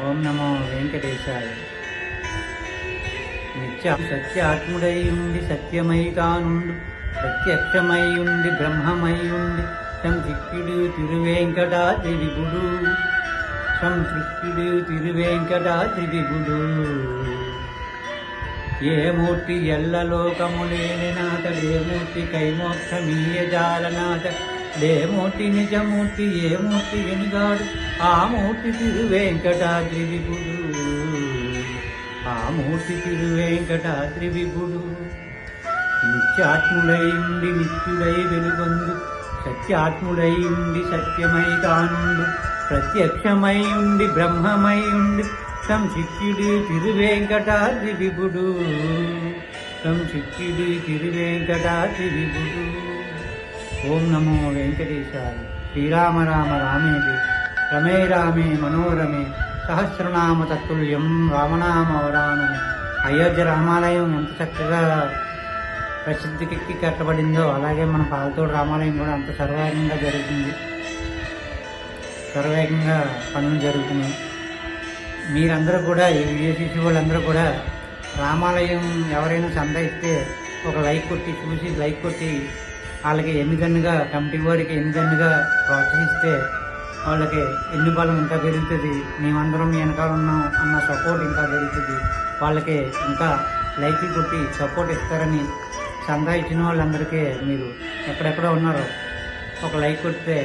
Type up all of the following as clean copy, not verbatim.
ఓం నమో వెంకటేశాయ. నిత్య సత్యాత్ముడై ఉండి సత్యమై తానుండు, ప్రత్యక్షమై ఉండి బ్రహ్మమై ఉండి, సంతృప్తుడు తిరువేంకటాద్రి విభుడు, సంతృప్తుడు తిరువేంకటాద్రి విభుడు. ఏ మూర్తి ఎల్లలోకములేని నాథడే మూర్తి కైమోక్షమీయ జాలనాథ, లే మూర్తి నిజమూర్తి ఏ మూర్తి ఎనుగాడు, ఆ మూర్తి తిరువేంకటాద్రి విభుడు, ఆ మూర్తి తిరువేంకటాద్రి విభుడు. నిత్యాత్ముడై ఉండి నిత్యుడై వెలుగొందు, సత్యాత్ముడై ఉండి సత్యమై తానుండు, ప్రత్యక్షమై ఉండి బ్రహ్మమై ఉండి, సంశిష్యుడు తిరువేంకటాద్రి విభుడు, సంశిష్యుడు తిరువేంకటాద్రి విభుడు. ఓం నమో వెంకటేశాయ. శ్రీరామ రామ రామేతి రమే రామే మనోరమే, సహస్రనామ తత్తుల్యం రామనామ వరానం. అయోధ్య రామాలయం ఎంత చక్కగా ప్రసిద్ధికి కట్టబడిందో అలాగే మన పాలతోడు రామాలయం కూడా అంత సర్వేగంగా జరుగుతుంది, సర్వేగంగా పనులు జరుగుతున్నాయి. మీరందరూ కూడా ఈ వీడియో చూసి వాళ్ళందరూ కూడా రామాలయం ఎవరైనా చందా ఇస్తే ఒక లైక్ కొట్టి చూసి లైక్ కొట్టి వాళ్ళకి ఎన్నికన్నుగా కమిటీ వారికి ఎన్నికన్నుగా ప్రోత్సహిస్తే వాళ్ళకి ఎన్ని బలం ఇంకా పెరుగుతుంది, మేమందరం మీ వెనకాల ఉన్నాం అన్న సపోర్ట్ ఇంకా పెరుగుతుంది. వాళ్ళకి ఇంకా లైక్ కొట్టి సపోర్ట్ ఇస్తారని చందా ఇచ్చిన వాళ్ళందరికీ మీరు ఎక్కడెక్కడ ఉన్నారో ఒక లైక్ కొడితే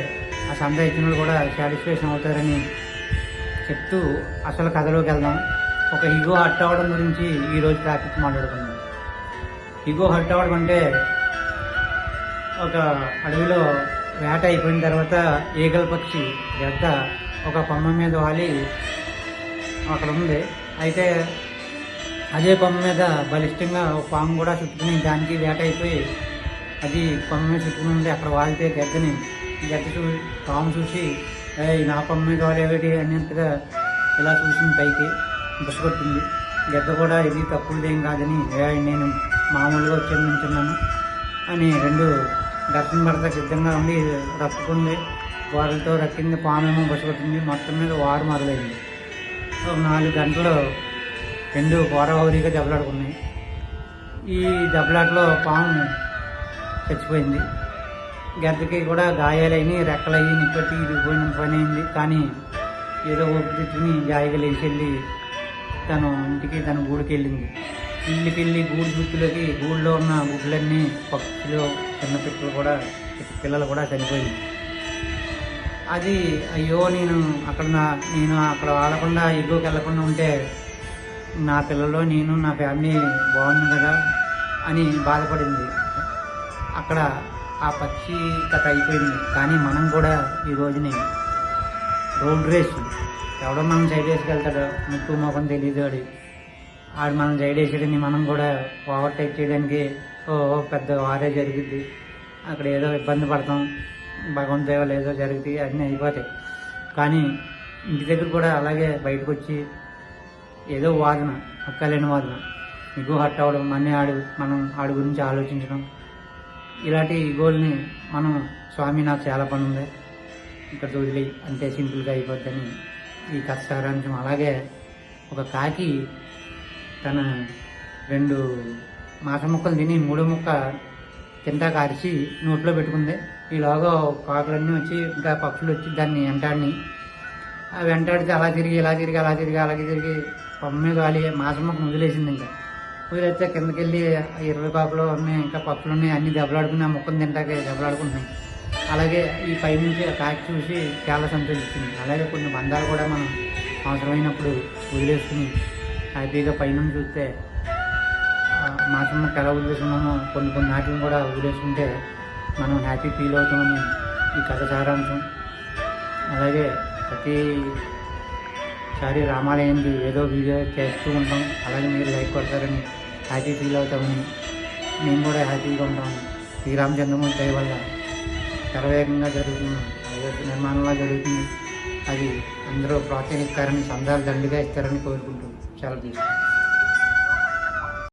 ఆ చందా ఇచ్చిన వాళ్ళు కూడా సాటిస్ఫాక్షన్ అవుతారని చెప్తూ అసలు కథలోకి వెళ్దాం. ఒక ఈగో హర్ట్ అవ్వడం గురించి ఈరోజు టాపిక్ మాట్లాడుకుందాం. ఈగో హర్ట్ అవ్వడం అంటే ఒక అడవిలో వేట అయిపోయిన తర్వాత ఈగల పక్షి గద్ద ఒక కొమ్మ మీద వాలి అక్కడ ఉంది. అయితే అదే కొమ్మ మీద బలిష్టంగా ఒక పాము కూడా చుట్టుకుని దానికి వేట అయిపోయి అది కొమ్మ మీద చుట్టుకుని ఉంది. అక్కడ వాలితే గద్ద పాము చూసి నా కొమ్మ మీద వాలేవేటి అనేంతగా ఇలా చూసింది, పైకి బుసగొట్టింది. గద్ద కూడా ఇది తప్పుడుదేం కాదని నేను మామూలుగా వచ్చి నించున్నాను అని రెండు దర్శనం పడతా సిద్ధంగా ఉండి రప్పుకుంది. వారితో రక్కింది, పామేమో బుసగొట్టింది. మొత్తం మీద వారు మొదలైంది. ఒక 4 గంటలు రెండు హోరాహోరీగా దెబ్బలాడుకున్నాయి. ఈ దెబ్బలాటలో పాము చచ్చిపోయింది. గద్దకి కూడా గాయాలైన రెక్కలయ్యి నిప్పట్టి ఇరిగిపోయిన పని అయింది. కానీ ఏదో ఓపిక తెచ్చుకుని జాయిగా లేచి వెళ్ళి తన గూడికి వెళ్ళింది. ఇల్లుకెళ్ళి గూడు గుర్తులకి గూడులో ఉన్న గుడ్లన్నీ పక్షులు చిన్న పిల్లలు కూడా చనిపోయింది. అది అయ్యో నేను అక్కడ వాడకుండా ఎగువకి వెళ్లకుండా ఉంటే నా పిల్లలు నేను నా ఫ్యామిలీ బాగుంది కదా అని బాధపడింది. అక్కడ ఆ పక్షి కథ అయిపోయింది. కానీ మనం కూడా ఈ రోజుని రోడ్ రేస్ ఎవడో మనం సైడ్ వేసుకెళ్తాడో ముక్కు మొఖం తెలియదు ఆడు మనం సైడ్ వేసేయడని మనం కూడా ఓవర్టేక్ చేయడానికి పెద్ద వారే జరుగుద్ది. అక్కడ ఏదో ఇబ్బంది పడతాం, భగవంతు దేవాలు ఏదో జరుగుతాయి, అన్నీ అయిపోతాయి. కానీ ఇంటి దగ్గర కూడా అలాగే బయటకు వచ్చి ఏదో వాదన, అక్కలేని వాదన, ఇగో హట్ అవ్వడం, మనం ఆడి గురించి ఆలోచించడం, ఇలాంటి గోల్ని మనం స్వామి నాకు చాలా పని ఉంది ఇక్కడ వదిలి అంతే సింపుల్గా అయిపోద్దని ఈ కథ సారాంశం. అలాగే ఒక కాకి తన 2 మాస ముక్కలు తిని 3వ ముక్క తింటాక అరిచి నోట్లో పెట్టుకుంది. ఈలోగా కాకులన్నీ వచ్చి ఇంకా పక్షులు వచ్చి దాన్ని వెంటాడిని. అవి వెంటాడితే అలా తిరిగి కొమ్మ మీద వాలి మాసం ముక్క వదిలేసింది. ఇంకా వదిలేస్తే కిందకెళ్ళి 20 కాకులు ఉన్నాయి, ఇంకా పక్షులు ఉన్నాయి, అన్ని దెబ్బలాడుకుని ఆ ముక్కను తింటాకే దెబ్బలాడుకుంటున్నాయి. అలాగే ఈ పై నుంచి ఆ కాకి చూసి చాలా సంతోషించింది. అలాగే కొన్ని బంధాలు కూడా మనం అవసరమైనప్పుడు వదిలేసుకుని హ్యాపీగా పైనుంచి చూస్తే మాసం ఎలా వదిలేసుకున్నామో కొన్ని నాటిని కూడా వదిలేసుకుంటే మనం హ్యాపీ ఫీల్ అవుతామని ఈ కథ సారాంశం. అలాగే ప్రతిసారి రామాలయంకి ఏదో వీడియో చేస్తూ ఉంటాం. అలాగే మీరు లైక్ కొడతారని హ్యాపీ ఫీల్ అవుతామని మేము కూడా హ్యాపీగా ఉంటాము. శ్రీరామచంద్రమూర్తి దయ వల్ల శరవేగంగా జరుగుతుంది, అయోధ్య నిర్మాణంలో జరుగుతుంది. అది అందరూ ప్రోత్సహిస్తారని, సందాలు దండిగా ఇస్తారని కోరుకుంటూ సెలవు తీసుకుంటాం.